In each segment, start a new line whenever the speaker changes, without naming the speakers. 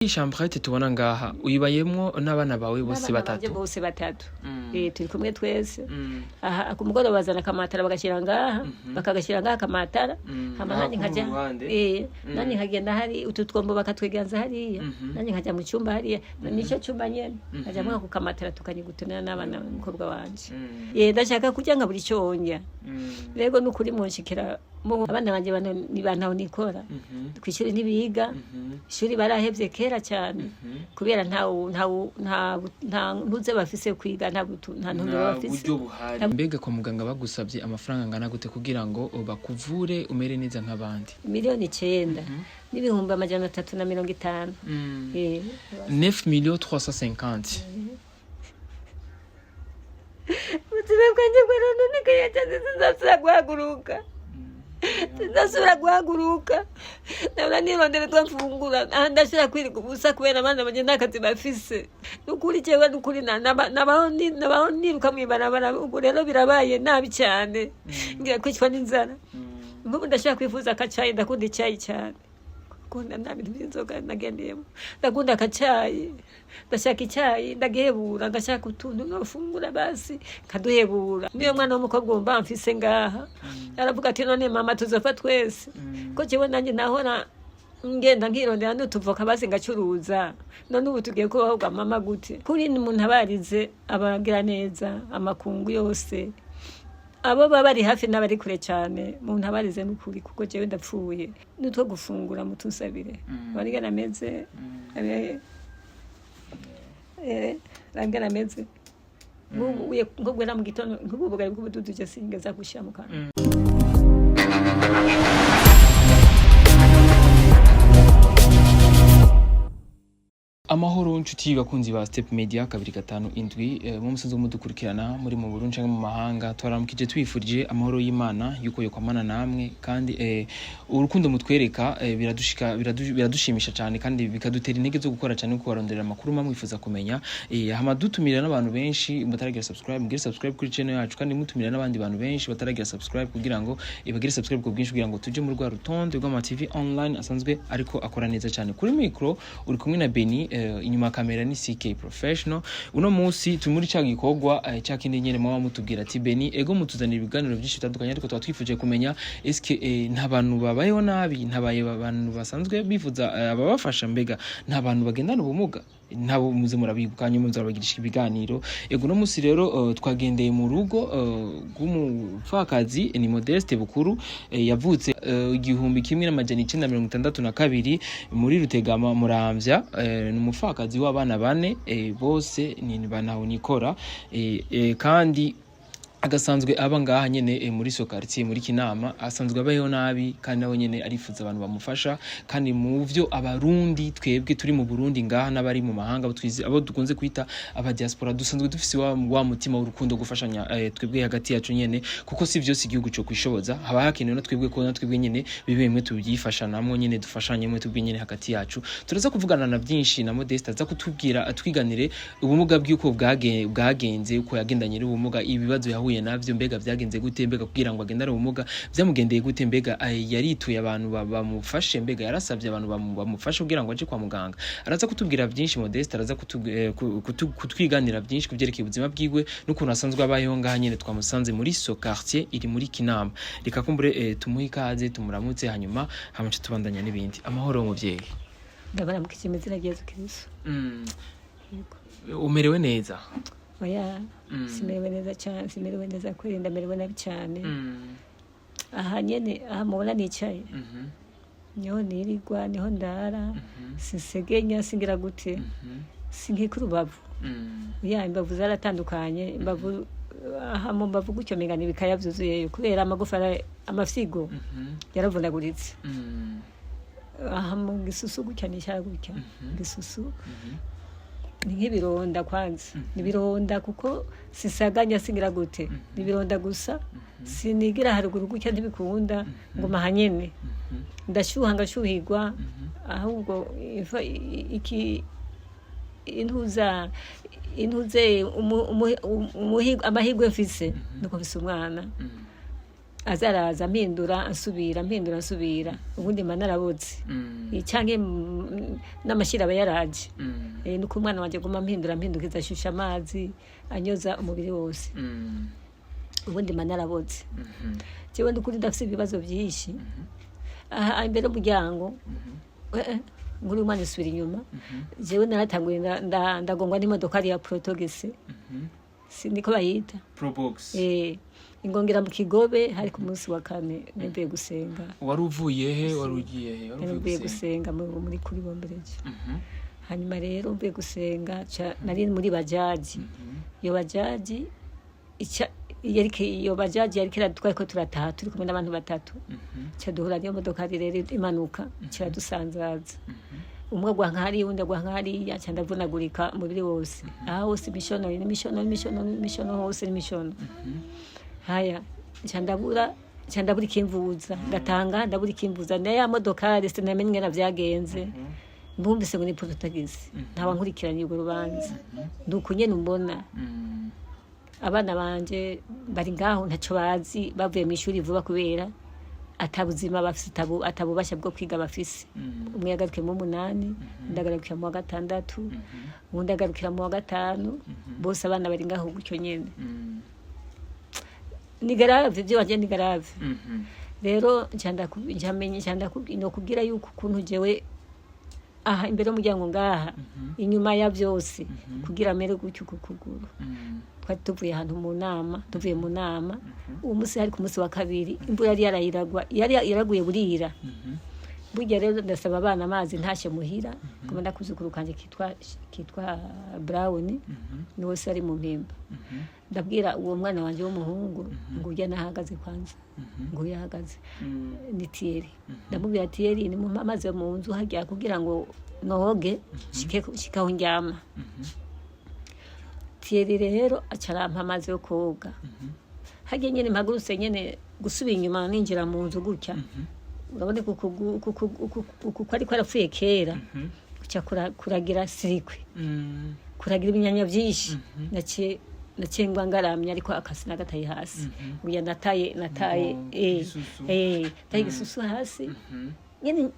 Chambrette tubona ngaha uyibayemwo n'abana bawe bose batatu.
Bose batatu. Turi kumwe twese. Aha kumugoro bazana kamatara bagashira ngaha, bakagashira ngaha kamatara. Hamahandi nkaja. Nani nkagenda hari ututwombo bakatweganza hariya. Nani nkaja mu cyumba hariya. Nico cyumba nyene. Nkaja mu kukamatara tukanyigutunira n'abana mukobwa wanje. Ndashaka kujya nka buri cyonja. Rego nukuri munshikira abana banje ni bantaho nikora. Kwishuri nibiga. Ishuri barahevye kera cyane kubera nta ntuze bafise kwiga nta ntuze bafise.
Mbega kwa muganga bagusabye amafaranga ngana gute kugira ngo bakuvure umere neza nk'abandi?
9,000,000 n'ibihumbi 350.
9,350,000.
Ubuzima bwanjye bwarononekaye cyane sinzasubira guhaguruka. Ndasubira guhaguruka. Nabona nirondera twafungura. Ndashira kwirika ubusa kubera abana banje nakazi bafise. Nukuri cewe nukuri nabaho niruka mwibarabara ubwo rero birabaye nabi cyane. Ngira kwicwa n'inzara. Mbubu ndashaka kwifuza akacayi ndakunda icyayi cyane. Kunda nabintu by'inzoga nagendeyemo. Ndakunda akacayi. Ndashaka icyayi ndagehebura ndashaka utuntu nofungura basi kaduhebura. Niyo mwana w'umukobwa umba mfise ngaha. Aravuga ati none mama tuzofa twese. Ko jewe nanjye nahora ngenda nkirondera n'utuvoka basi ngacuruza. None ubu tugiye kubaho bwa mama gute? Kuri ni umuntu abarize abagira neza amakungu yose. Abo bari hafi n'abari kure cyane umuntu abarize n'ukuri kuko jewe ndapfuye. Nutwo gufungura mutusabire. Bari nameze rangana meze ngo gwera mu gitondo nk'ubugari bw'ubududu je singeza gushya mu kanwa.
Amahoro nshuti bakunzi ba Step Media 257 mu musanzu mudukurikirana muri mu Burundi canke mu mahanga twaramukije twifurije amahoro y'Imana yuko yo kwamana namwe kandi urukundo mutwereka biradushimisha cyane kandi bikadutera intege zo gukora cyane kuko barondera amakuru mamwifuza kumenya hama dutumira n'abantu benshi mutaragira subscribe kuri channel yacu kandi mutumira n'abandi bantu benshi bataragira subscribe kugira ngo ibagire subscribe ku bwinshi kugira ngo tuje mu rwa rutonde rw'ama TV online asanzwe ariko akora neza cyane kuri micro uri kumwe na Beni inyuma kamera ni CK professional. Uno munsi tumuri cyagikogwa cyakindi nyene mwa mutubwira ati Beni ego mutuzanira ibiganiro byinshi bitandukanye ariko twatwifuje kumenya eske nta bantu babayeho nabi ntabaye abantu basanzwe bifuza ababafasha mbega nta bantu bagendana ubumuga ntabo muze murabibukanye muzabagirisha ibiganiro. Ego no munsi rero twagendeye mu rugo rw'umupfakazi ni Modeste Bukuru yavutse 1962 muri Rutegama Muramvya n'umupfakazi w'abana bane bose ni banaho nikora kandi agasanzwe abangaha nyene muri so quartier muri Kinama asanzwe abayeho nabi kandi nawe nyene arifuza abantu bamufasha kandi mu byo abarundi twebwe turi mu Burundi ngaha n'abari mu mahanga abo dukunze kwita aba diaspora dusanzwe dufise wa mutima w'urukundo gufashanya twebwe hagati yacu nyene kuko si byose igihugu cyo kwishoboza haba hakenewe no twebwe ko natwebwe nyene bibemwe tubyifasha namwe nyene dufashanye mwe tubwe nyene hagati yacu. Turaza kuvugana na byinshi na Modeste aza kutubwira atwiganire ubumuga bw'uko bwagenze uko yagendanye n'ubumuga ibibazo yahuye navyo mbega byagenze gute mbega kugira ngo agendane ubumuga byamugendeye gute mbega yarituye abantu bamufashe mbega yarasabye abantu bamufashe kugira ngo aje kwa muganga. Araza kutubwira byinshi Modeste araza kutwiganira byinshi kuvyerekeye ubuzima bwiwe n'ukuntu asanzwe abayeho ngaha nyene twamusanze muri so quartier iri muri Kinama. Reka kumbure tumuha ikaze tumuramutse hanyuma hamace tubandanya n'ibindi. Amahoro muvyeyi.
Ndabara mukizimezira Yesu Kristo.
Umerewe neza?
Oya simerewe neza cyane simerewe neza kwirinda merewe nabi cyane. Aha nyene aha mubona nicaye niho nirigwa niho ndara sisegenya singira gute sinkikuru bavu ya imbavu zaratandukanye imbavu aha mu mbavu gucyo mengana bikaya byuzuye kubera amagufa amafyigo yaravundaguritse aha mu gisusu gucya nishara gucya gisusu ni nk'ibironda kwanza nibironda kuko sisaganya singira gute nibironda gusa sinigira haruguru gucya ntibikunda ngo mahanyene ndashuha ngashuhigwa ahubwo iki intuze amahigwe mfise nuko mfise umwana azaraza mpindura ansubira ubundi mba narabotse canke n'amashira aba yaraje nuko umwana wanje guma mpindukiza ashusha amazi anyoza umubiri wose ubundi mba narabotse jewe ndukuri ndafise ibibazo byinshi aha imbere y'umuryango nguri umwana isubira inyuma jewe naratanguye ndagongwa n'imodoka ya protogese siniko bayita
probox
ingongera mu Kigobe hari ku munsi wa kane nembe gusenga
wari uvuye he wari ugiye he
nembe gusenga muri kuri bombereje hanyuma rero mbe gusenga nari muri bajaji yo bajaji iyo bajaji yarikira twako turataha turi kumwe n'abantu batatu duhura niyo modoka rero imanuka dusanzaza umwe gwa nkari undi gwa nkari ndavunagurika umubiri wose aho hose mishono hose mishono haya ndabura ikimvuza ndatanga ndabura ikimvuza ya modoka rese namenye navyagenze mbumvise ngo ni protagisi ntawa nkurikiranye urwo rubanza ndukunye numbona abana banje bari ngaho ntaco bazi bavuye mu ishuri vuba kubera atabuzima bafise atabubasha bwo kwiga bafise umwe yagarukiye mu 8 ndagarukira mu 6 undi agarukira mu 5 bose abana bari ngaho gutyo nyene ni grave byo waje ni grave rero njamenye no kugira yuko kuntu jewe aha imbere y'umuryango ngaha inyuma ya byose kugira mere gutyo kukuguru tuvuye ahantu mu nama uwo musi hari ku musi wa kabiri imvura yari yaraguye burira burya rero ndasaba abana amazi ntashe muhira kuma ndakuzukuru kanje kitwa Brown ni wose ari mu mpimba ndabwira uwo mwana wanje w'umuhungu ngo ujya nahagaze kwanza ngo yahagaze ni Tieri ndamubwira Tieri ni mu amaze mu nzu hajya kugira ngo noge shikaho njyama Tieri rero acarampa amazi yo koga hajye nyene mpagurutse nyene gusubira inyuma ninjira mu nzu gutya urabone kuko ariko arapfuye kera guca kuragira sirikwe kuragira ibinyanya byinshi nacengwa ngaramye ariko akasina gataye hasi uya nataye taye gisusu hasi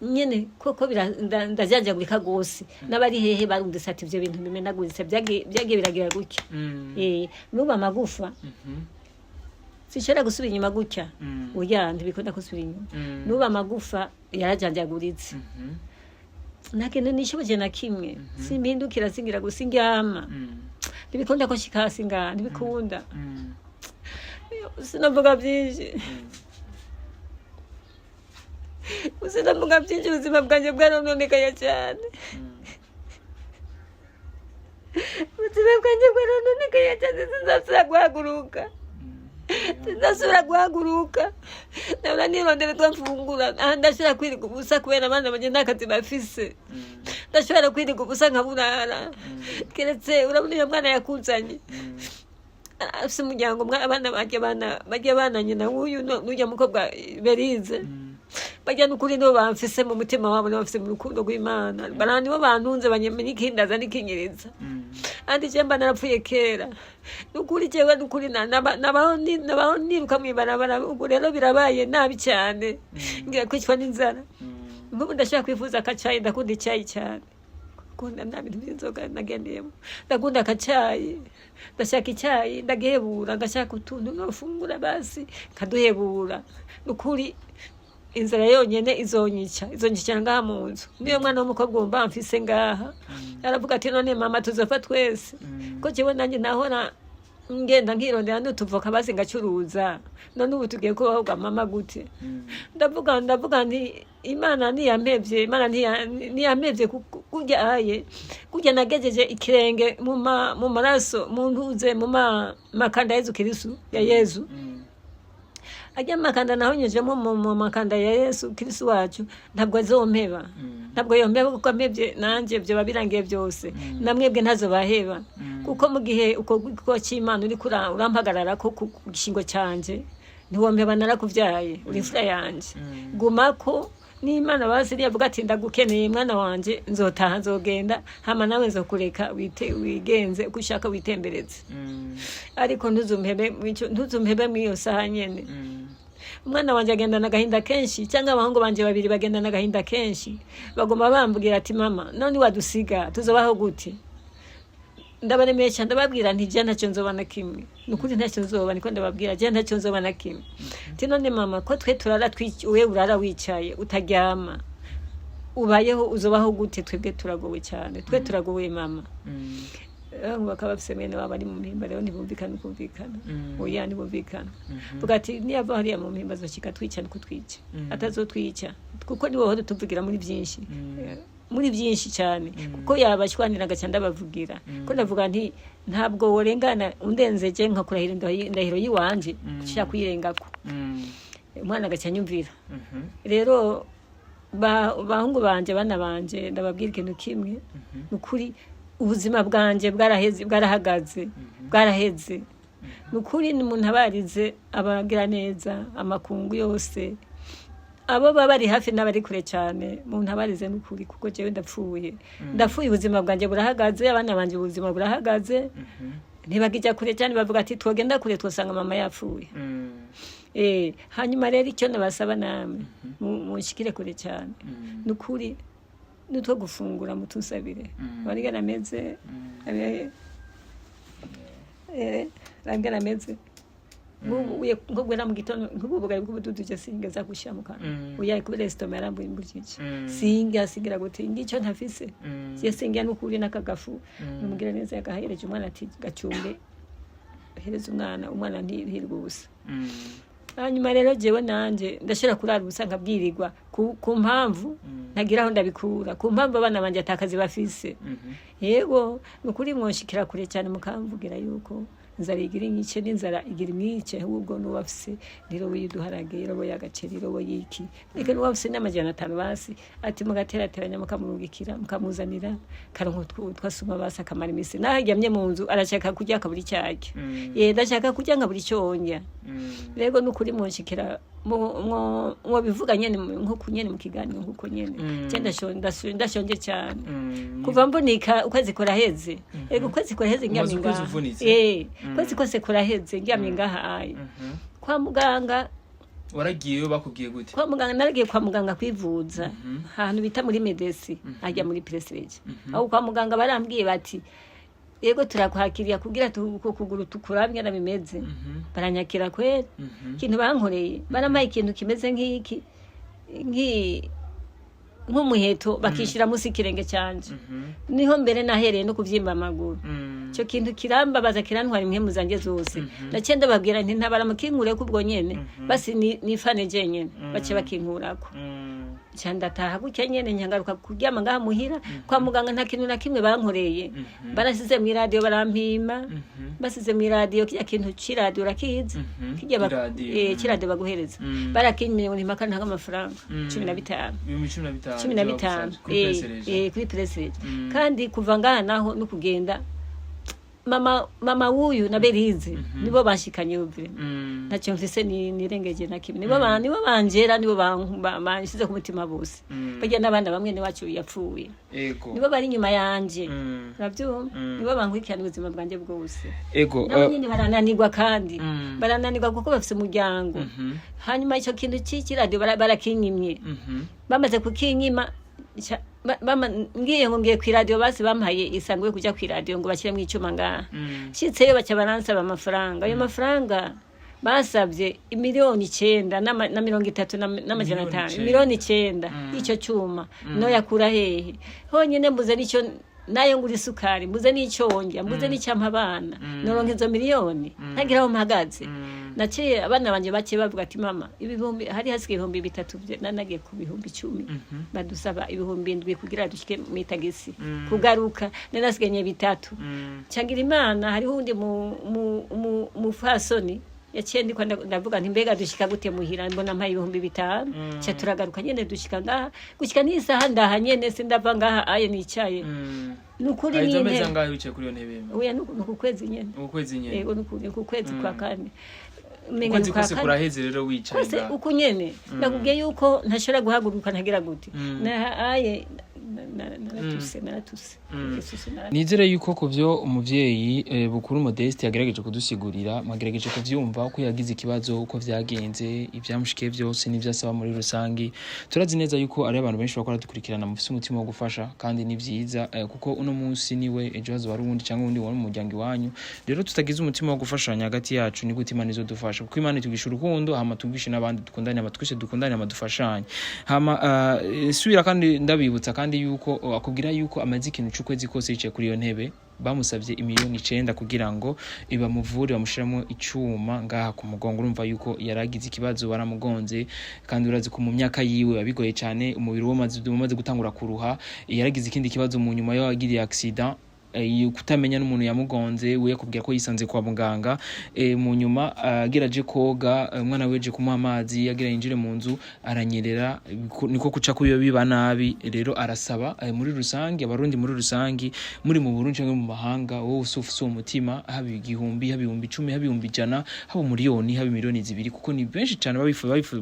nyene koko ndajajagurika gose nabari hehe barundise ati ivyo bintu bimenaguritse byagiye biragira gutya nuba amagufa sishera gusubira inyuma gutya oya ndibikunda gusubira inyuma nuba amagufa yarajanjaguritse nakene nishoboje na kimwe simbindukira singira gusingyama ndibikunda ko shikasi nga ndibikunda sinavuga byinshi usinavuga byinshi ubuzima bwanjye bwarononekaye cyane ubuzima bwanjye bwarononekaye cyane sinzasubira guhaguruka nabona nirondera twafungura ndashobora kwirirwa ubusa kubera abana banje ntakazi bafise ndashobora kwirirwa ubusa nkaburara keretse urabona iyo mwana yakuzanye afise umuryango abana bajya bananye na uyu n'ujya mukobwa Berize bajya n'ukuri nibo bamfise mu mutima wabo bafise mu rukundo rw'Imana barani bo bantunze banyemenya ikindaza n'ikinyereza andi jemba narapfuye kera n'ukuri jewe n'ukuri nabaho niruka mwibarabara ubu rero birabaye nabi cyane ngira kwicwa n'inzara mbubu ndashaka kwifuza akacayi ndakunda icyayi cyane kunda nabi n'inzoga nagendeyemo ndakunda akacayi ndashaka icyayi ndagehebura ngashaka utuntu nofungura basi kaduhebura n'ukuri inzara yonyene izonyica ngaha mu nzu niyo mwana w'umukobwa wumva mfise ngaha aravuga ati none mama tuzofa twese ko jewe nanjye nahora ngenda nkirondera n'utuvoka basi ngacuruza none ubu tugiye kubaho bwa mama gute ndavuga nti Imana ntiyampevye kurya nagejeje ikirenge mu maraso mu ntuze mu makanda Yezu Kristo ya Yezu ajya makanda naho nyejemo mu makanda ya Yesu Kristo wacu ntabwo azompeba ntabwo yompeba kuko amevye nanje byo babirangiye byose namwebwe ntazo baheba kuko mu gihe uko cy'Imana uri urampagarara ko gishingo cyanje ntiwompeba narakuvyaye uri fura yanje gumako n'Imana basiriye avuga ati ndagukeneye mwana wanje nzotaha nzogenda hama nawe nzokureka wigenze kushaka witembereze ariko ntuzumpebe mwiyo saha nyene umwana wanje agendana agahinda kenshi cyangwa abahungu banje babiri bagendana agahinda kenshi bagoma bambwira ati mama none wadusiga tuzobaho gute ndabaremeye cyane ndababwira nti je ntacyo nzobana kimwe nukuri ntacyo nzoba niko ndababwira je ntacyo nzobana kimwe ati none mama ko twe turara we urara wicaye utaryama ubayeho uzobaho gute twebwe turagowe cyane twe turagowe mama bakaba bafise mwene wabo ari mu mpimba rero ntibumvikana kumvikana oya ntibumvikana vuga ati niyava hariya mu mpimba zokika twica niko twica atazotwica kuko nibo ho tuvugira muri byinshi cyane kuko yabashwaniraga cyane ndabavugira ko ndavuga nti ntabwo worengana undenzeje nka kurahira indahiro yiwanje kushaka kuyirengako umwana agacanyumvira rero bahungu banje bana banje ndababwira ikintu kimwe nukuri ubuzima bwanje bwarahagaze bwaraheze nukuri ni umuntu abarize abagira neza amakungu yose abo baba bari hafi n'abari kure cyane umuntu abarize nukuri kuko jewe ndapfuye ubuzima bwanje burahagaze abana banje ubuzima burahagaze ntibagijya kure cyane bavuga ati twogenda kure twosanga mama yapfuye hanyuma rero icyo nabasaba namwe munshikire kure cyane nukuri nutwo gufungura mutusabire barigana ameze rangana ameze ngo gwera mu gitondo nk'ubugari bw'ubududu je singeza gushya mu kanwa uya ku restaurant yarambuye imbujici sigira gute ngicyo ntafise je singira n'ukuri nakagafu n'umugira neza yagahereje umwana ati gacumbe hereza umwana ntihirwe ubusa hanyuma rero jewe nanje ndashira kurara ubusa nkabwirirwa ku mpamvu ntagira aho ndabikura ku mpamvu abana banje atakazi bafise yego nukuri mwonshikira kure cyane mukamvugira yuko nzara igira inyice n'inzara igira imyice ahubwo n'uwafise rero widuharage rero yagaceri rero yiki reka n'uwafise n'amajana 5 basi ati mugaterateranya mukamurungikira mukamuzanira karonko twasuma basa kamara imisi naharyamye mu nzu arashaka kujya kaburi cyake ndashaka kujya nkaburi cyonja rego nukuri mwonshikira mwo bivuga nyene nko kunyene mu kiganiro nkuko nyene cyenda ndashonje cyane kuva mbonika ukwezi koraheze ego ukwezi koraheze nyaminga kwezi kose koraheze nyaminga hayi kwa muganga
waragiyeyo bakubwiye gute
kwa muganga naragiye kwa muganga kwivuza ahantu bita muri medesi ajya muri prestige aho kwa muganga barambwiye bati yego turakwakiriya kugira kuguru tukurabye na bimeze baranyakira kwera kintu bankoreye baramaye ikintu kimeze nk'iki nk'umuheto bakishira musi kirenge cyanje niho mbere nahereye no kuvyimba amaguru cyo kintu kirambabaza kirantwara impemu zanjye zose ndacenda babwira nti ntabara mukinkure kubwo nyene basi nifane je nyene bace bakinkurako cyanda taha gutya nyene nyangaruka kuryama ngaha muhira kwa muganga nta kintu na kimwe bankoreye barasize mu radio barampima basize mu radio kijya kintu c'iradio rakiza kijya c'iradio baguhereza barakinyimye ngo mpaka ntaga amafaranga 15 kuri prestige kandi kuva ngaha naho no kugenda mama wuyu na Berize nibo bashikanye ubwe ntacyo mfise nirengeje na kimwe nibo banjera nibo banshyize ku mutima bose bajya n'abandi bamwe ni wacu yapfuye nibo bari nyuma yanje nabyo nibo bankurikirana ubuzima bwanjye bwose nyine barananirwa kandi barananirwa kuko bafise umuryango hanyuma icyo kintu cy'ikiradio barakinyimye bamaze kukinyima ngiye ku radio basi bampaye isangwe kujya ku radio ngo bashyire mu icuma ngaha shitseyo baca baransaba amafaranga ayo mafaranga basabye 9,900 na 30,500 9,900 icyo cyuma no yakura hehe honyine mbuze nicyo nayo nguri sukari mbuze n'icyonja mbuze n'icyampa abana noronke izo miliyoni ntagira aho mpagaze naciye abana banje bake bavuga ati mama ibihumbi hari hasigaye 3,000 nanagiye ku 10,000 badusaba 7,000 kugira dushike mu itagisi kugaruka nanasigaye 3 cyangira imana hari hundi mu fasoni yaciye ndiko ndavuga nti mbega dushika gute muhira mbona mpa 5,000 cya turagaruka nyene dushika ngaha gushika n'isaha ndaha nyene sindava ngaha aye nicaye nukuri nyene
ayizameza ngaho wicaye kuri yo ntebe
oya nukukwezi nyene yego nukukwezi kwa kane
menga nukase kuraheze rero wicaye
ngaha uko nyene ndakubwiye yuko ntashobora guhaguruka ntagira gute na aye naratuse
nizere yuko kuvyo umuvyeyi bukuru Modeste yagerageje kudusigurira magerageje kuvyumva uko yagize ikibazo uko vyagenze ivyamushikiye vyose n'ivyasaba muri rusangi turazi neza yuko ari abantu benshi bakora dukurikirana mufise umutima wo gufasha kandi ni vyiza kuko uno munsi niwe ejo hazo bari undi cyangwa undi wari mu muryango iwanyu rero tutagize umutima wo gufashanya hagati yacu ni gute Imana izodufasha kuko Imana itugisha urukundo hama tugishe n'abandi dukundane amatwishe dukundane amadufashanye hama subira kandi ndabibutsa kandi yuko akubwira yuko amaze ikintu cy'ukwezi kose yicaye kuri iyo ntebe bamusavye imiliyoni 9 kugira ngo ibamuvure bamushiramo icuma ngaha ku mugongo urumva yuko yaragize ikibazo baramugonze kandi urazi ko mu myaka yiwe abigoye cyane umubiri umaze gutangura kuruha yaragize ikindi kibazo mu nyuma yo agiriye accident kutamenya n'umuntu yamugonze we yakubwira ko yisanze kwa muganga mu nyuma ageraje koga umwana weje kumuha amazi yagira yinjire mu nzu aranyerera niko kuca kuyo biba nabi rero arasaba muri rusangi abarundi muri rusangi muri mu Burundi cyangwa mu mahanga wowe usufuse umutima haba igihumbi haba 10 haba 100 haba miliyoni haba miliyoni 2 kuko ni benshi cyane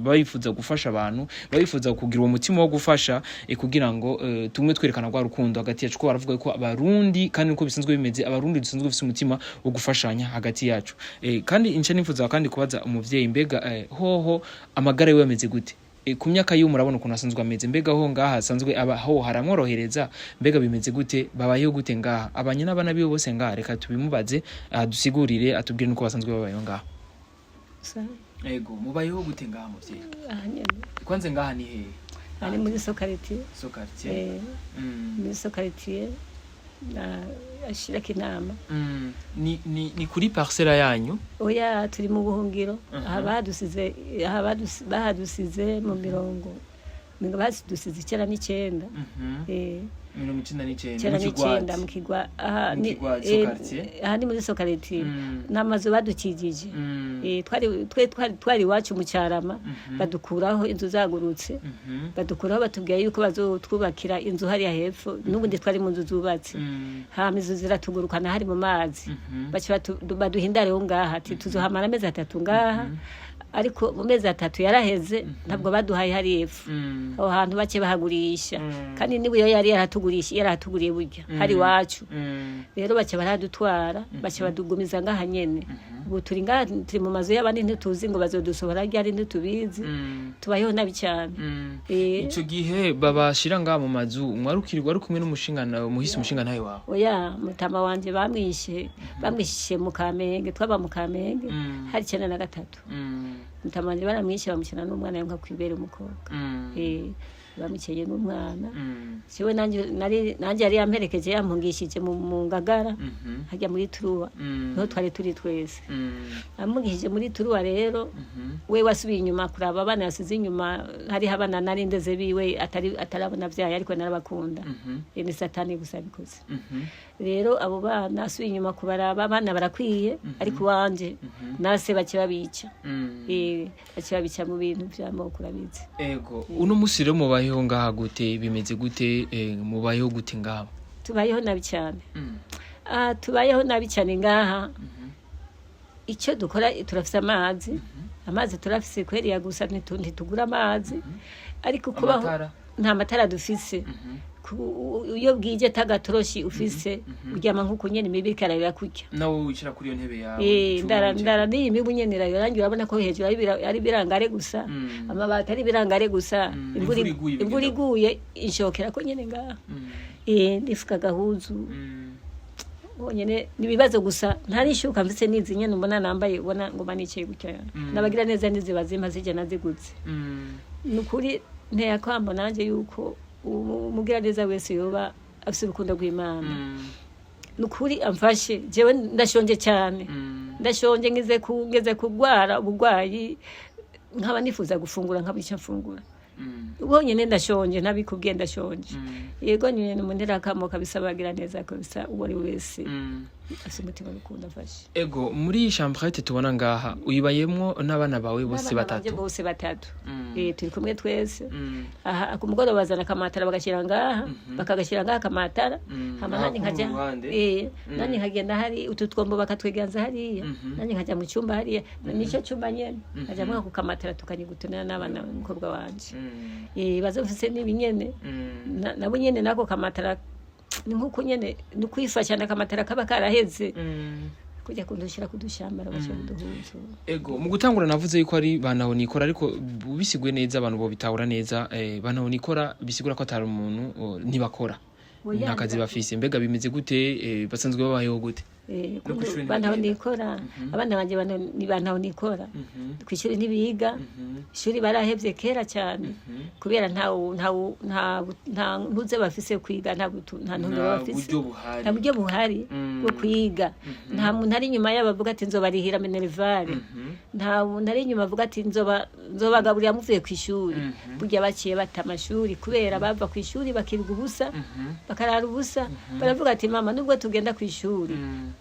babifuza gufasha abantu babifuza kugira uwo mutima wo gufasha kugira ngo tumwe twerekana kwa rukundo hagati yacu ko baravuga ko abarundi kandi uko bisanzwe bimeze abarundi dusanzwe bafite umutima wo gufashanya hagati yacu kandi ince nifuza kandi kubaza umuvyeyi mbega hoho amagara yiwe ameze gute ku myaka yiwe murabona ukuntu asanzwe ameze mbega ho ngaha asanzwe abaho haramworohereza mbega bimeze gute babayeho gute ngaha abanye n'abana biwe bose ngaha reka tubimubaze dusigurire atubwire nuko basanzwe babayeho ngaha ego mubayeho gute ngaha muvyeyi kwanze ngaha ni he
ari muri sokaritiye muri sokaritiye ashira kinama
ni kuri parcela yanyu
oya turi mu buhungiro bahadusize mu mirongo badusize 9 19 mu kigwa aha ni muri sokaritiye n'amazu badukijije twari wacu mu cyarama badukuraho inzu zagurutse badukuraho batubwiye yuko bazotwubakira inzu hariya hepfo n'ubundi twari mu nzu zubatse hama inzu ziratugurukana hari mu mazi baduhindareho ngaha ati tuzohamara amezi 3 ngaha ariko mu mezi 3 yaraheze ntabwo baduhaye hari hepfo aho hantu bake bahagurisha kandi nibuyo yari yaratuguriye burya hari wacu rero bake baradutwara bake badugumiza ngaha nyene ubu turi ngaha turi mu mazu y'abandi ntituzi ngo bazodusohora ryari ntitubizi tubayeho nabi cyane
ico gihe babashira ngaha mu mazu mwarukirwa ari kumwe n'umushingana umuhisi umushingana nawe wawe
oya mutama wanje bamwishe mu Kamenge twaba mu Kamenge hari 93 mutamanje baramwishe bamushyira n'umwana yanka kwibera umukobwa bamukeye n'umwana siwe nanje yari yamperekeje yampungishije mu Ngagara hajya muri Turuwa no twari turi twese amugishije muri Turuwa rero we wasubiye inyuma kuraba abana yasize inyuma hari abana narindeze biwe atarabona byaye ariko narabakunda ni satani gusa bikoze rero abo bana asubiye inyuma kubaraba abana barakwiye ariko wanje nase bakibabica bakibabica mu bintu by'amoko urabizi
ego uno musire mubayeho ngaha gute bimeze gute mubayeho gute ngaha
tubayeho nabi cyane tubayeho nabi cyane ngaha icyo dukora turafise amazi turafise kweri ya gusa ntitugura amazi ariko kubaho nta matara dufise iyo bwije tagatoroshi ufise uryama nkuko nyene imibiri karabira kujya
nawe wicara kuri iyo ntebe yawe
ndara ni imibu nyene rangi urabona ko hejuru ari birangare gusa amabati ari birangare gusa imvura iguye inshokera ko nyene ngaha ndifuka gahuzu nyene nibibazo gusa ntari shuka mvise nizi nyene mbona nambaye ubona ngo manikiye gutya nabagira neza nizibazima zije nazigutse nukuri nteye kwamba nanje yuko umugira neza wese yoba afite urukundo rw'Imana nukuri amfashe jewe ndashonje cyane ndashonje ngeze kugwara ubugwayi nkaba nifuza gufungura nkabica mfungura ubonyene ndashonje ntabikubwiye ndashonje yego nyene mu ndera kamo kabisa bagira neza ko bisa uwari wese afise umutima w'urukundo afashe.
Ego muri iyi chambrette tubona ngaha uyibayemwo n'abana bawe bose batatu.
Bose batatu. Turi kumwe twese. Aha kumugoro bazana kamatara bagashira ngaha bakagashira ngaha kamatara hamahandi nkaja nani nkagenda hari ututwombo bakatweganza hariya nani nkaja mu cyumba hariya nico cyumba nyene nkaja mwa ku kamatara tukanyigutunana n'abana n'umukobwa wanje bazofise n'ibinyene nabo nyene nako kamatara ni nkuko nyene ni kwifasha na kamatara kaba karaheze kujya kundushira kudushambara bashye kuduhuza.
Ego mu gutangura navuze yuko ari banaho nikora ariko bisigwe neza abantu bo bitahura neza banaho nikora bisigura ko atari umuntu nibakora ntakazi bafise mbega bimeze gute basanzwe babayeho gute
banaho nikora abana banje ni banaho nikora kwishuri nibiga ishuri barahevye kera cyane kubera nta ntuze bafise kwiga nta ntumbero bafise nta buryo buhari bwo kwiga nta muntu ari nyuma y'abavuga ati nzobarihira minervare nta muntu ari nyuma avuga ati nzobagaburira muvuye kwishuri burya baciye bata amashuri kubera bava kwishuri bakirwa ubusa bakarara ubusa baravuga ati mama nubwo tugenda kwishuri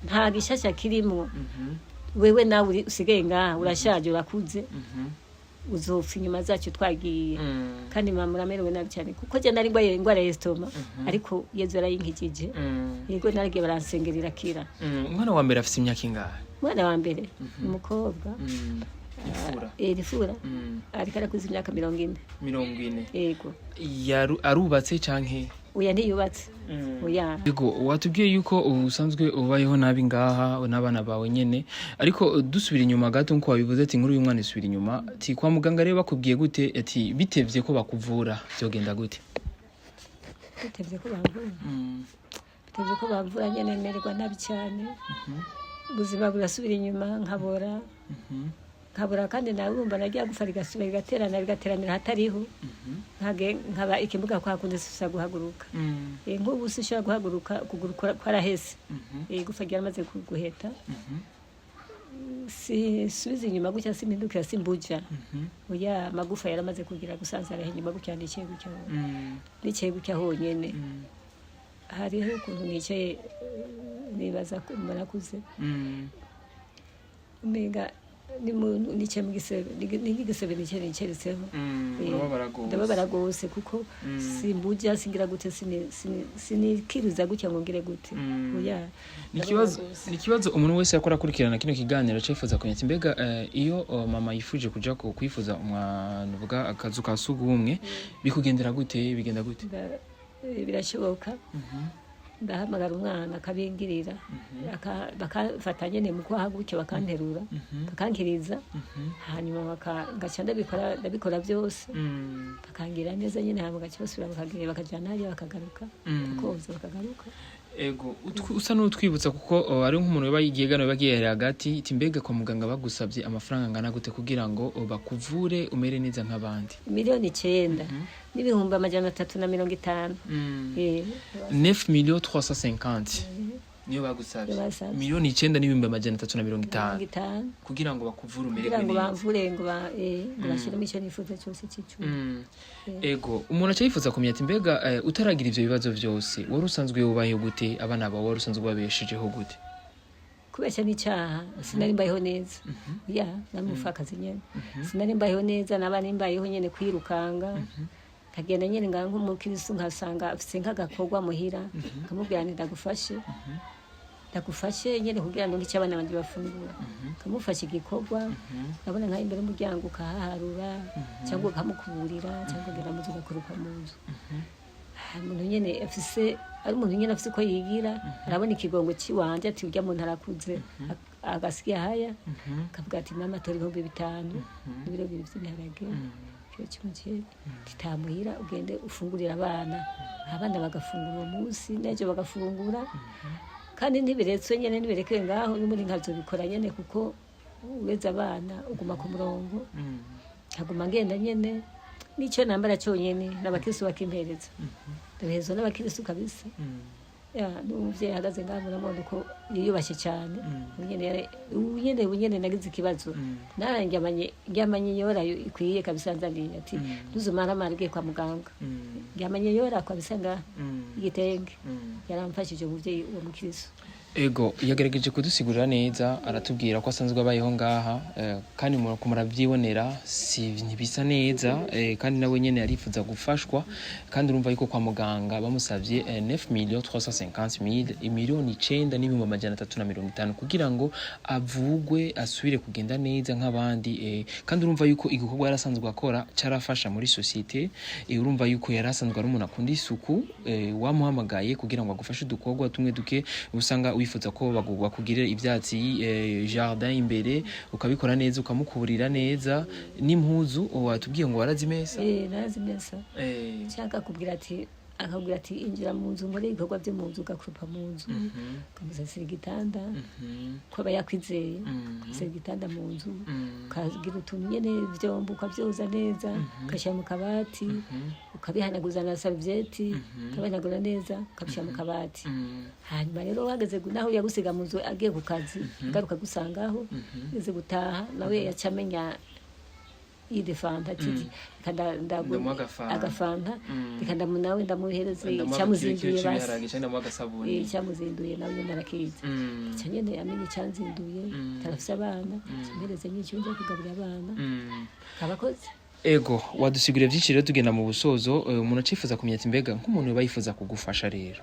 nta gishasha kirimo wewe nawe usigaye ngaha urashaje urakuze uzopfa inyuma zacu twagiye kandi mama uramerewe nabi cyane kuko je nari ngwaye ingwara y'estoma ariko Yezu arayinkijije yego naragiye baransengerera kira.
Umwana wa mbere afise imyaka ingahe?
Umwana wa mbere umukobwa Rifura ariko arakuze imyaka 40. Yego
arubatse canke
uya ntiyubatse uya.
Yego watubwiye yuko usanzwe ubayeho nabi ngaha n'abana bawe nyene ariko dusubira inyuma gato nko wabivuze ati nkuru uyu mwana isubira inyuma ati kwa muganga rero bakubwiye gute ati bitevye ko bakuvura byogenda gute?
Bitevye ko bamvura nyene nerwa nabi cyane ubuzima burasubira inyuma nkabora kandi nawe urumva nagiye gufara igasubira igateranira hatariho nkaba ikimuga kwakunze sisa guhaguruka nk'ubu sishobora guhaguruka kuguru kwarahese gufa ryamaze kuguheta subiza inyuma gutya simpindukira simbuja oya magufa yaramaze kugira gusanzara inyuma gutya nicaye gutya honyene hariho ukuntu nicaye nibaza ko murakuze mbega nice mu gisebe n'igisebe niceretseho ndababara gose kuko simbuja singira gute sinikiruza gutya ngo ngire gute oya
nikibazo umuntu wese yakora kurikirana kino kiganiro cefuza kunyata mbega iyo mama yifuje kuja kwifuza umwana uvuga akazu ka sugumwe bikugendera gute bigenda gute?
Birashoboka ndahamagara umwana akabingirira bakafatanye ne mukwa haguke bakanterura bakankiriza hanyuma ngaca ndabikora byose bakangira neza nyine hama gace basubira bakagire bakajana hariya bakagaruka bakoza bakagaruka.
Ego usa n'utwibutsa kuko ari nk'umuntu waba yigegano bagiye hagati iti mbega kwa muganga bagusabye amafaranga ngana gute kugira ngo bakuvure umere neza nk'abandi?
9,000,000 n'ibihumbi 350
9,350 niyo bagusabye 9,000,000 n'ibihumbi 350 kugira ngo bakuvure umere neza,
kugira ngo bamvure ngo bashire mu cyo nifuza cyose cyicu.
Ego umuntu acifuza kumenya ati mbega utaragira ivyo bibazo byose wari usanzwe ubayeho gute abana bawe wari usanzwe babeshejeho gute?
Kubesha n'icyaha sinari mbayeho neza namufakazi nyene sinari mbayeho neza nabana mbayeho nyene kwirukanga kagenda nyene nganga nk'umukirisu nkasanga afise nk'agakorwa muhira kamubwira nti ndagufashe nyene kugira ngo n'icabana banje bafungura kamufashe igikorwa nabona nka imbere umuryango ukaharura cyangwa kamukuburira cyangwa ngira muzuga kuruka mu nzu umuntu nyene afise ari umuntu nyene afise ko yigira arabona ikigongo ciwanje ati urya muntu arakuze agasikia haya kavuga ati mama tori 5,000 ibiro bibiri by'ibiharage cy'umuceri titamuhira ugende ufungurira abana bagafungura umunsi nejo bagafungura kandi ntibiretse nyene nibereke ngaho n'umuri nkazo bikora nyene kuko uweza abana uguma ku murongo aguma ngenda nyene nico nambara cyonyene n'abakristo bakimpereza ndabezo n'abakristo kabisa n'umuvyeyi ahagaze ngaho muramubona ko yiyubashye cyane unyene nagize ikibazo ngyamanye yora ikwiye kabisa nzaniye ati ntuzumara amarige kwa muganga ngyamanye yora kwa bisanga igitenge yaramfashije umuvyeyi wo mukristo.
Ego yagerageje kudusigurira neza aratubwira ko asanzwe abayeho ngaha kandi muravyibonera si ntibisa neza kandi nawe nyene yarifuza gufashwa kandi urumva yuko kwa muganga bamusavye 9,350,000 imiliyoni 9 n'ibihumbi amajana 350 kugira ngo avugwe asubire kugenda neza nk'abandi kandi urumva yuko igikorwa yarasanzwe akora carafasha muri societe urumva yuko yarasanzwe ari umuntu akunda isuku wamuhamagaye kugira ngo agufashe udukorwa tumwe duke usanga wifuza ko bakugirira ivyatsi jardin imbere ukabikora neza ukamukuburira neza n'impuzu watubwiye ngo warazimesa
narazimesa cyaka akabwira ati injira mu nzu muri ibikorwa byo mu nzu ugakrupa mu nzu ukamusasira igitanda ko aba yakwizeye ukamusasira igitanda mu nzu ukagira utuntu nyene vyombo ukavyoza neza ugashyira mu kabati ukabihanaguza na serviette ukabihanagura neza ukabishyira mu kabati hanyuma rero wageze naho yagusiga mu nzu agiye ku kazi agaruka gusangaho ugeze gutaha nawe yacamenya idefanta titi kada agafanta ikanda nawe ndamuhereze cyamuzinduye basi cyamuzinduye nawe narakiza cyanyene amenye cyanzinduye tarafise abana cyamuhereze n'icyo nje kugaburira abana kabakoze
ego wadusiguriye byinshi rero tugenda mu busozo umuntu acifuza kumenya mbega nk'umuntu bayifuza kugufasha rero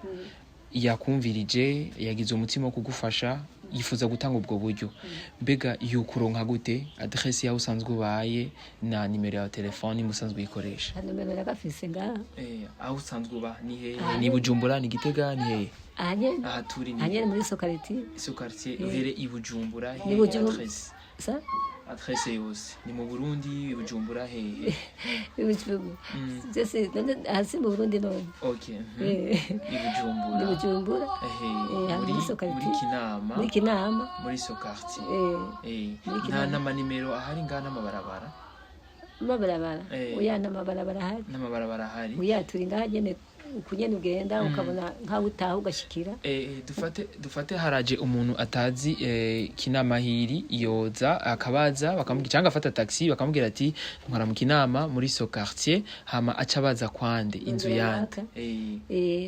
yakumvirije yagize umutima wo kugufasha yifuza gutanga ubwo buryo mbega yukuronka gute adresse yawe usanzwe ubaye na nimero ya telefone musanzwe yikoresha
nimero yagafise ngaha
aho usanzwe uba ni he ni Bujumbura ni Gitega ni he
aha
turi ni
hanyene muri Sokariti
uhere i Bujumbura he adresse
sa
adresse yose ni mu Burundi Bujumbura he
Jesse hasi mu Burundi none
okay ni Bujumbura
muri Sokariti
muri Kinama muri Sokariti nta
n'amanimero
ahari ngana amabarabara
oya n'amabarabara hari oya turi ngaha nyene ukunyene ugenda ukabona nkaho utaha ugashikira
dufate haraje umuntu atazi Kinama hiri yoza akabaza bakamubwira cyangwa afata taxi bakamubwira ati nkora mu Kinama muri Sokartier hama aca baza kwande inzu yande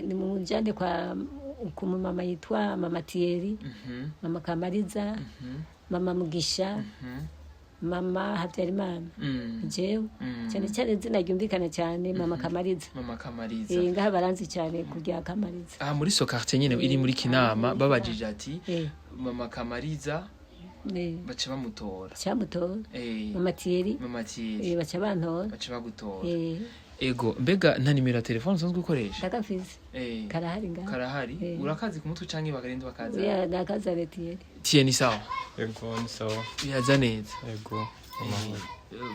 ni mu njande kwa mama yitwa mama Thierry mama Kamariza mama Mugisha mama Habyarimana jewe cyane zina ryumvikana cyane mama Kamariza ngaha baranzi cyane kurya Kamariza
muri Sokartier nyene iri muri Kinama babajije ati mama Kamariza baca bamutora
mama Thierry baca bantora
baca bagutora ego mbega nta nimero ya telefone usanzwe ukoresha
ndakafise karahari ngaha
karahari urakazi ku mutwe canke bagarinde bakaza
ndakaza Thierry
ni sawa
ego ni sawa
yaza neza
ego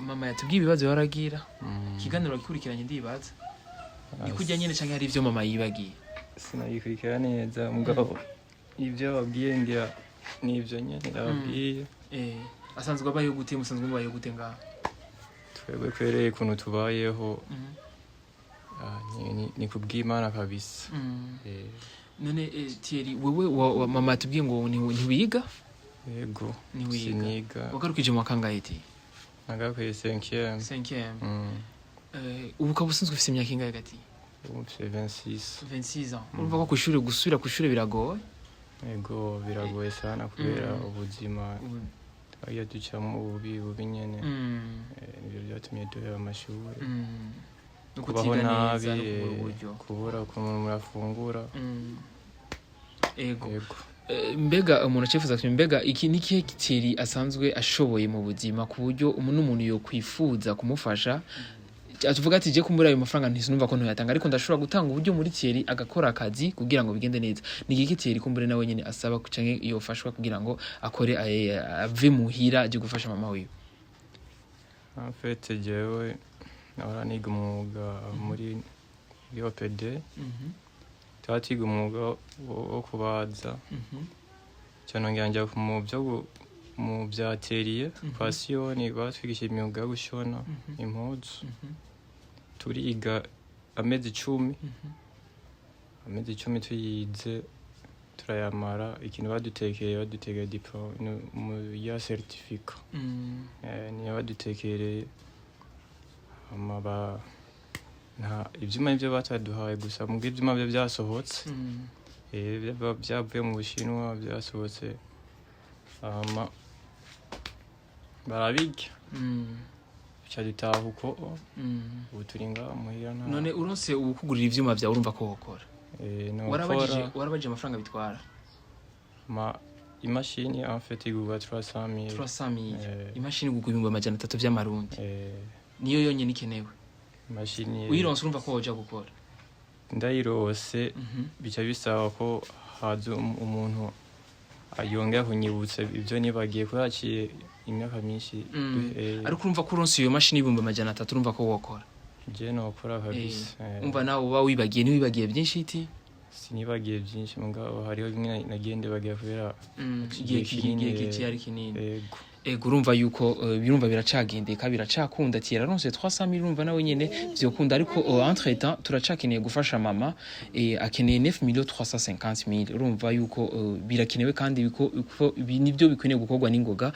mama yatubwiye ibibazo yaragira ikiganiro gikurikiranye ndibaza ikujya nyene canke hari ivyo mama yibagiye
sinayikurikira neza mugabo ivyo babwiye ngira nivyo nyene babwiye
asanzwe abayeho gute musanzwe mubayeho gute ngaha
twebwe kwereye kuntu tubayeho ni kubw'Imana kabisa
none Thierry wewe mama tubwiye ngo ntiwiga
yego
siniga wagarukije mu kangahe iti
nagakuye 5e
ubu kabusanzwe ufite imyaka ingahe gati
ubu 26
ans urumva ko gusubira ku ishuri biragoye
yego biragoye sana kubera ubuzima twagiye ducamo ububi nyene nibyo byatumye duheba amashuri kubaho nabi kubura ukuntu murafungura
ego mbega umuntu acifuza mbega iki nikihe Thierry asanzwe ashoboye mu buzima ku buryo umuntu yo kwifuza kumufasha atuvuga ati je kumbura ayo mafaranga ntisunumva ko ntuyatanga ariko ndashobora gutanga uburyo muri Thierry agakora akazi kugira ngo bigende neza ni iki Thierry kumbure nawe nyene asaba canke yofashwa kugira ngo akore ave muhira aje gufasha mama wiwe
en fait jewe nahora niga umwuga muri OPD twatiga umwuga wo kubaza cyane nganja mu bya Thierry passion batwigisha imyuga yo gushona impuzu turiga amezi 10 tuyize turayamara ikintu badutekeye diplome ya certificat ni badutekeye amaba nta ibyuma ibyo bataduhaye gusa mu ibyuma byo byasohotse byavuye mu Bushinwa byasohotse barabirya bica dutaha uko ubu turi ngaha muhira
none uronse ubukugurira ivyuma vyawe urumva ko wokora warabajije amafaranga bitwara
imashini en fait igurwa 300,000
imashini igurwa ibihumbi amajana 3 vy'amarundi niyo yonyene ikenewe
imashini
uyironse urumva ko woja gukora
ndayirose bica bisaba ko haza umuntu ayongera kunyibutsa ibyo nibagiye ko yaciye imyaka myinshi
ariko urumva ko uronse iyo mashini y'ibihumbi amajana 3 urumva ko wokora
je nokora kabisa
umva nawe uba wibagiye ntiwibagiye byinshi iti
sinibagiye byinshi mugabo hariho bimwe nagende bagiye kubera
igihe cyari kinini ego urumva yuko birumva biracagendeka biracakunda ati yaronse 300,000 urumva nawe nyene vyokunda ariko entre temps turacakeneye gufasha mama akeneye 9,350,000 urumva yuko birakenewe kandi biko nibyo bikwiriye gukorwa n'ingoga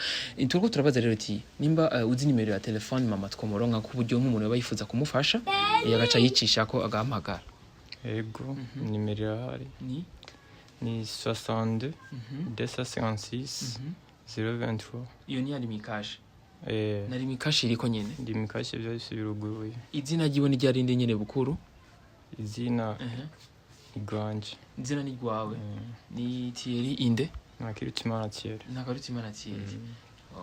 turiko turabaza rero ati nimba uzi nimero ya telefone mama twomoronka ku buryo nk'umuntu yabayifuza kumufasha yagaca yicisha ko agahamagara
ego nimero yahari ni 62 256 023
iyo ni ari mikashi nari mikashi iriko nyene
ndi mikashi byose biruguruye
izina gibo ni ryarinde nyene bukuru
izina igwanje
izina ni gwawe ni Thierry inde
nakirutimana Thierry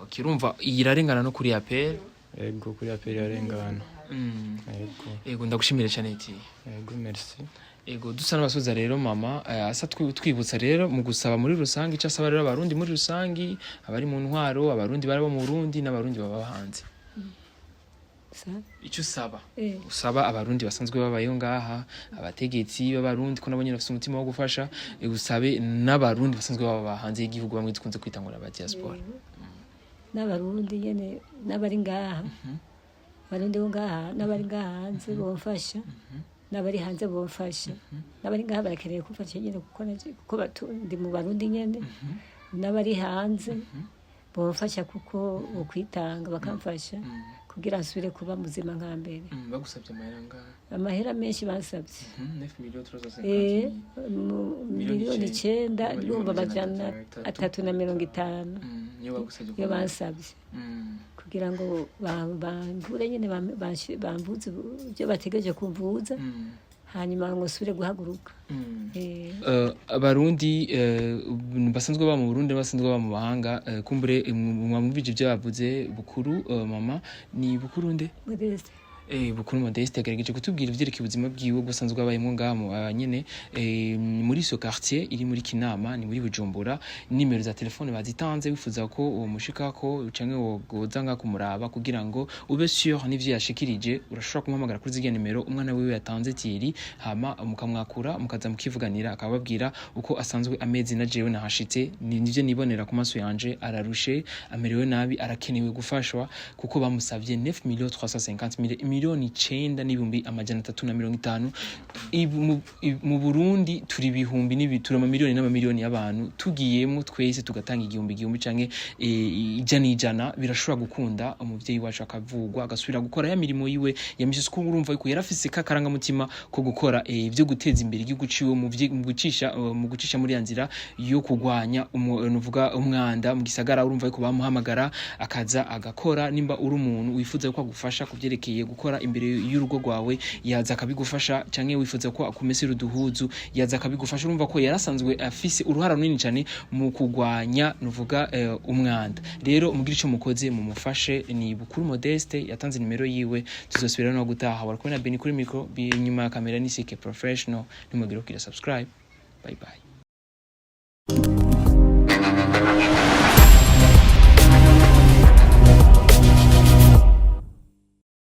kirumva irarengana no kuri appel
ego kuri appel yarengana
ego ndagushimira cyane iti
ego merci
ego dusa n'abasoza rero mama asa twibutsa rero mu gusaba muri rusangi cyasaba rero abarundi muri rusangi abari mu ntwaro abarundi bari mu Burundi n'abarundi baba hanze icyo usaba abarundi basanzwe babayeho ngaha abategetsi b'abarundi ko nabonye bafite umutima wo gufasha usabe n'abarundi basanzwe baba hanze y'igihugu bamwe dukunze kwitangura aba diaspora
n'abarundi nyene n'abari ngaha abarundi bo ngaha n'abari ngaha hanze bomfasha n'abari hanze bomfasha n'abari ngaha barakeneye kumfasha nyene kuko ndi mu barundi nyene n'abari hanze bomfasha kuko ukwitanga bakamfasha kugira nsubire kuba muzima nka mbere
bagusabye amahera ngaha
amahera menshi basabye 9,350,000 n'umva amajana 350 iyo basabye kugira ngo bambure nyene bambuze ibyo bategereje kumvuza hanyuma ngo nsubire guhaguruka
abarundi basanzwe ba mu Burundi basanzwe ba mu bahanga kumbure mwamuvije ibyo bavuze bukuru mama ni bukuru nde bukuru Modeste yagerageje kutubwira ivyerekeye ubuzima bwiwe gusanzwe abayemo ngamo nyene muri so quartier iri muri Kinama ni muri Bujumbura nimero za telefone bazitanze wifuza ko uwo mushikako canke wogoza nga kumuraba kugira ngo ube sûr n'ivyo yashikirije urashobora kumuhamagara kuri zigiye nimero umwana wiwe yatanze Thierry hama mukamwakura mukaza mukivuganira akababwira uko asanzwe amezi na jewe nahashitse nivyo nibonera ku maso yanje ararushe amerewe nabi arakenewe gufashwa kuko bamusavye 9,350,000 miliyoni 9 n'ibihumbi amajana 350 mu Burundi turi bihumbi n'ibitura amamiliyoni n'amamiliyoni y'abantu tugiyemo twese tugatanga igihumbi canke ijana birashobora gukunda umuvyeyi wacu akavugwa agasubira gukora ya mirimo yiwe yamishise ko urumva yuko yarafise kakaranga mutima ko gukora ivyo guteza imbere igihugu ciwe mu gucisha muri yanzira yo kugwanya nuvuga umwanda mu gisagara urumva yuko bamuhamagara akaza agakora nimba uri umuntu wifuza ko agufasha kuvyerekeye gukora imbere y'urugo rwawe yaza akabigufasha canke wifuza ko akumesera uduhuzu yaza akabigufasha urumva ko yarasanzwe afise uruhara runini cyane mu kugwanya nuvuga umwanda rero umugira ico mukoze mumufashe ni Bukuru Modeste yatanze nimero yiwe tuzosubira no gutaha bari kumwe na Beni kuri micro nyuma ya kamera ni Sike Professional nimugire kira subscribe bye bye.